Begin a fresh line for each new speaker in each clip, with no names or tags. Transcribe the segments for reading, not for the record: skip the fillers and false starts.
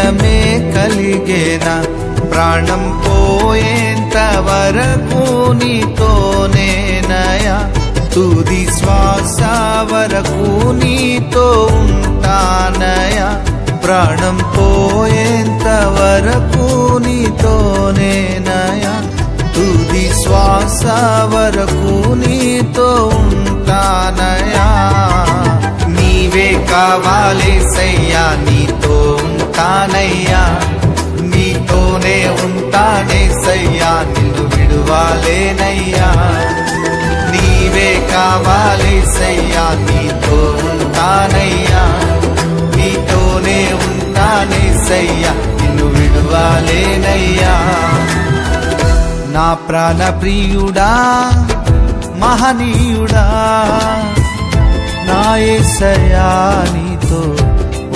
భయమే కలిగేనా ప్రాణం పోయేంత వరకు నీతోనేనయా తుది శ్వాస వరకు నీతో ఉంటానయా ప్రాణం పోయేంత వరకు నీతోనేనయా తుది శ్వాస వరకు నీతో ఉంటానయా నీవే కావాలేసయ్యా నీతో ఉంటానయ్యా నీతోనే ఉంటానేసయ్యా నిన్ను విడువాలేనయ్యా నీవే కావాలేసయ్యా నీతో ఉంటానయ్యా నీతోనే ఉంటానేసయ్యా నిన్ను విడువాలేనయ్యా నా ప్రాణ ప్రియుడా మహనీయుడా నా యేసయ్యా నీతో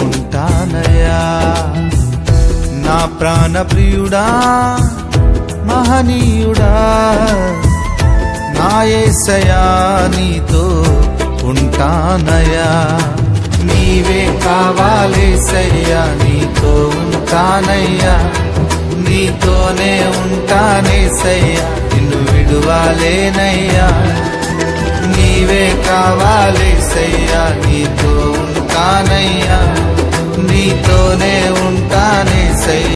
ఉంటానయ్యా నా ప్రాణ ప్రియుడా మహనీయుడా నా యేసయ్యా నీతో ఉంటానయ్యా నీవే కావాలేసయ్యా నీతో ఉంటానయ్యా నీతోనే ఉంటానేసయ్యా నిన్ను విడువాలేనయ్యా నీవే కావాలేసయ్యా నీతో ఉంటానయ్యా నీతోనే ఉంటానేసయ్యా